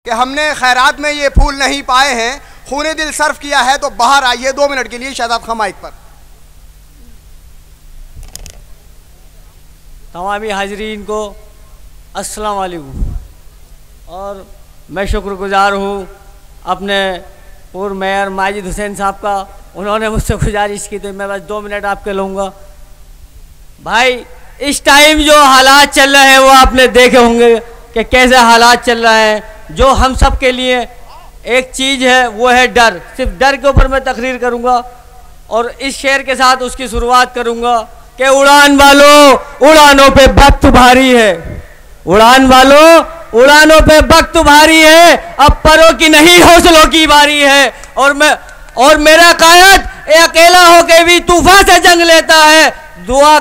कि हमने खैरात में ये फूल नहीं पाए हैं, खूने दिल सर्फ किया है, तो बाहर आइए 2 मिनट के लिए शहजाद खां माइक पर। तमामी हाजरीन को अस्सलाम वालेकुम। और मैं शुक्रगुजार हूँ अपने पूर्व मेयर माजिद हुसैन साहब का। उन्होंने मुझसे गुजारिश की तो मैं बस 2 मिनट आपके लूँगा। भाई इस टाइम जो हालात चल रहे हैं वो आपने देखे होंगे कि कैसे हालात चल रहे हैं। जो हम सब के लिए एक चीज़ है वो है डर। सिर्फ डर के ऊपर मैं तकरीर करूँगा और इस शेर के साथ उसकी शुरुआत करूँगा कि उड़ान वालों उड़ानों पे वक्त भारी है, उड़ान वालों उड़ानों पे वक्त भारी है, अब परों की नहीं हौसलों की बारी है। और मेरा कायद अकेला होके भी तूफान से जंग लेता है। दुआ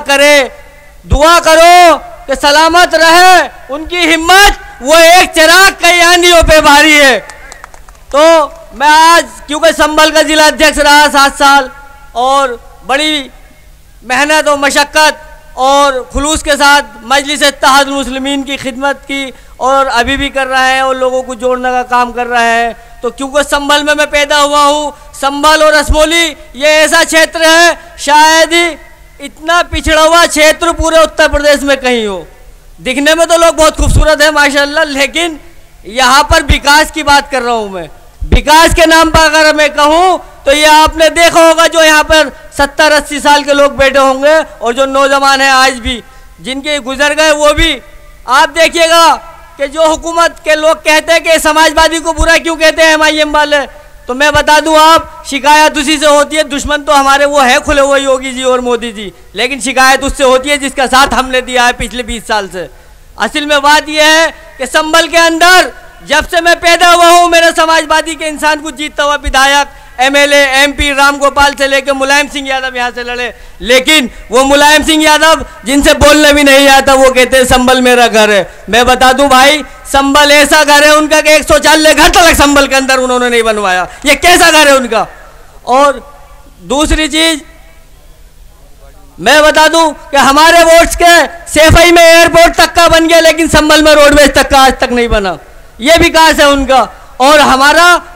करो कि सलामत रहे उनकी हिम्मत, वो एक चिराग कई आंधियों पे भारी है। तो मैं आज क्योंकि संभल का जिला अध्यक्ष रहा 7 साल और बड़ी मेहनत और मशक्क़त और खुलूस के साथ मजलिस इत्तेहादुल मुस्लिमीन की खिदमत की और अभी भी कर रहे हैं और लोगों को जोड़ने का काम कर रहे हैं। तो क्योंकि संभल में मैं पैदा हुआ हूँ, संभल और असमोली ये ऐसा क्षेत्र है, शायद ही इतना पिछड़ा हुआ क्षेत्र पूरे उत्तर प्रदेश में कहीं हो। दिखने में तो लोग बहुत खूबसूरत है माशाल्लाह, लेकिन यहाँ पर विकास की बात कर रहा हूँ मैं। विकास के नाम पर अगर मैं कहूँ तो ये आपने देखा होगा जो यहाँ पर 70-80 साल के लोग बैठे होंगे और जो नौजवान हैं आज भी जिनके गुजर गए वो भी आप देखिएगा कि जो हुकूमत के लोग कहते हैं कि समाजवादी को बुरा क्यों कहते हैं MIM वाले, तो मैं बता दूं आप शिकायत उसी से होती है। दुश्मन तो हमारे वो है खुले हुए योगी जी और मोदी जी, लेकिन शिकायत उससे होती है जिसका साथ हमने दिया है पिछले 20 साल से। असल में बात यह है कि संभल के अंदर जब से मैं पैदा हुआ हूँ मेरे समाजवादी के इंसान को जीतता हुआ विधायक MLA MP राम गोपाल से लेकर मुलायम सिंह यादव यहाँ से लड़े, लेकिन वो मुलायम सिंह यादव जिनसे बोलने भी नहीं आता वो कहते हैं संभल मेरा घर है। मैं बता दूं भाई संभल ऐसा घर है उनका कि 140 घर तक संभल के अंदर उन्होंने नहीं बनवाया। ये कैसा घर है उनका। और दूसरी चीज मैं बता दूं कि हमारे वोट्स के सेफई में एयरपोर्ट तक का बन गया, लेकिन संभल में रोडवेज तक का आज तक नहीं बना। ये विकास है उनका और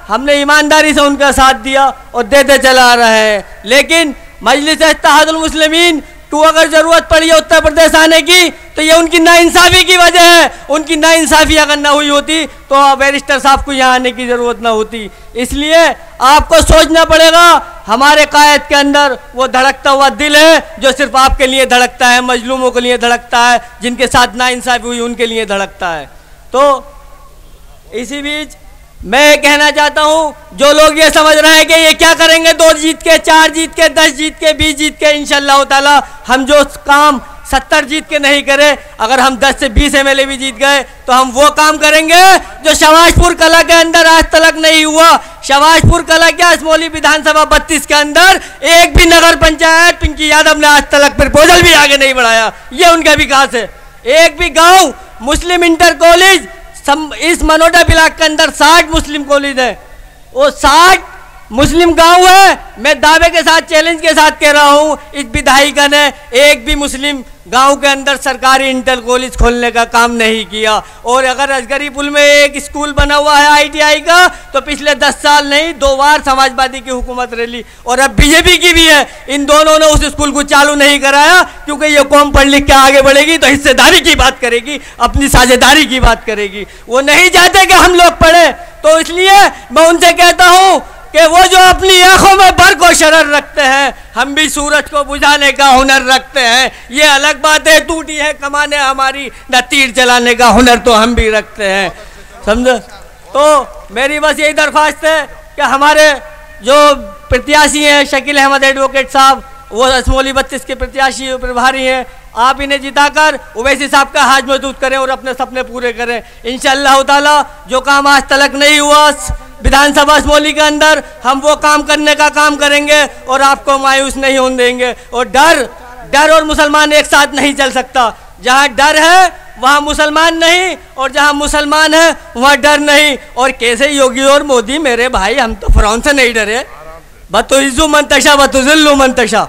हमने ईमानदारी से उनका साथ दिया और देते चला आ रहे हैं। लेकिन मजलिस इत्तेहादुल मुस्लिमीन को अगर ज़रूरत पड़ी है उत्तर प्रदेश आने की तो ये उनकी नाइंसाफ़ी की वजह है। उनकी नाइंसाफ़ी अगर ना हुई होती तो बैरिस्टर साहब को यहाँ आने की ज़रूरत ना होती। इसलिए आपको सोचना पड़ेगा हमारे कायद के अंदर वो धड़कता हुआ दिल है जो सिर्फ आपके लिए धड़कता है, मजलूमों के लिए धड़कता है, जिनके साथ नाइंसाफ़ी हुई उनके लिए धड़कता है। तो इसी बीच मैं कहना चाहता हूं जो लोग ये समझ रहे हैं कि ये क्या करेंगे 2 जीत के 4 जीत के 10 जीत के 20 जीत के, इंशाअल्लाह ताला हम जो काम 70 जीत के नहीं करे, अगर हम 10 से 20 MLA भी जीत गए तो हम वो काम करेंगे जो शवाजपुर कला के अंदर आज तक नहीं हुआ। शवाजपुर कला के असमोली विधानसभा 32 के अंदर एक भी नगर पंचायत पिंकी यादव ने आज तक प्रपोजल भी आगे नहीं बढ़ाया। ये उनका विकास है। एक भी गाँव मुस्लिम इंटर कॉलेज इस मनोटा ब्लॉक के अंदर 60 मुस्लिम कॉलेज है, वो 60 मुस्लिम गांव है। मैं दावे के साथ चैलेंज के साथ कह रहा हूं इस विधायिका ने एक भी मुस्लिम गांव के अंदर सरकारी इंटर कॉलेज खोलने का काम नहीं किया। और अगर असगरी पुल में एक स्कूल बना हुआ है ITI का तो पिछले 10 साल नहीं 2 बार समाजवादी की हुकूमत रही और अब BJP की भी है। इन दोनों ने उस स्कूल को चालू नहीं कराया क्योंकि ये कौम पढ़ लिख के आगे बढ़ेगी तो हिस्सेदारी की बात करेगी, अपनी साझेदारी की बात करेगी। वो नहीं चाहते कि हम लोग पढ़े। तो इसलिए मैं उनसे कहता हूँ कि वो जो अपनी आंखों में बर्क और शरर रखते हैं, हम भी सूरज को बुझाने का हुनर रखते हैं। ये अलग बात है टूटी है कमाने हमारी, न तीर चलाने का हुनर तो हम भी रखते हैं, समझो। तो मेरी बस यही दरख्वास्त है कि हमारे जो प्रत्याशी हैं शकील अहमद एडवोकेट साहब, वो असमोली 32 के प्रत्याशी प्रभारी हैं, आप इन्हें जिताकर ओवैसी साहब का हाथ मजबूत करें और अपने सपने पूरे करें। इंशाअल्लाह ताला जो काम आज तक नहीं हुआ विधानसभा असमोली के अंदर, हम वो काम करने का काम करेंगे और आपको मायूस नहीं होने देंगे। और डर और मुसलमान एक साथ नहीं चल सकता। जहाँ डर है वहाँ मुसलमान नहीं और जहाँ मुसलमान है वहाँ डर नहीं। और कैसे योगी और मोदी मेरे भाई, हम तो फिरौन से नहीं डरे। बतुइज़्ज़ु मंतशा बतुज़िल्लु मंतशा।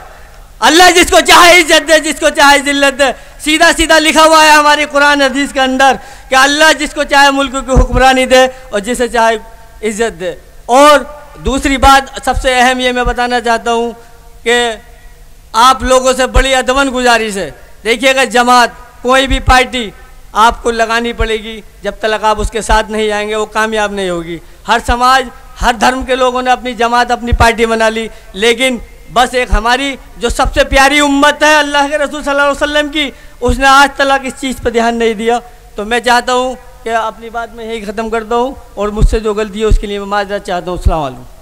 अल्लाह जिसको चाहे इज्जत दे, जिसको चाहे जिल्लत दे। सीधा सीधा लिखा हुआ है हमारी कुरान हदीस के अंदर कि अल्लाह जिसको चाहे मुल्क की हुक्मरानी दे और जिसे चाहे इज्जत दे। और दूसरी बात सबसे अहम ये मैं बताना चाहता हूँ कि आप लोगों से बड़ी अदवन गुजारिश है, देखिएगा जमात कोई भी पार्टी आपको लगानी पड़ेगी, जब तक आप उसके साथ नहीं आएंगे वो कामयाब नहीं होगी। हर समाज हर धर्म के लोगों ने अपनी जमात अपनी पार्टी बना ली, लेकिन बस एक हमारी जो सबसे प्यारी उम्मत है अल्लाह के रसूल सल्लल्लाहु अलैहि वसल्लम की, उसने आज तक इस चीज़ पर ध्यान नहीं दिया। तो मैं चाहता हूँ कि अपनी बात में यही ख़त्म करता हूँ और मुझसे जो गलती है उसके लिए मैं माजरत चाहता हूँ। अस्सलाम वालेकुम।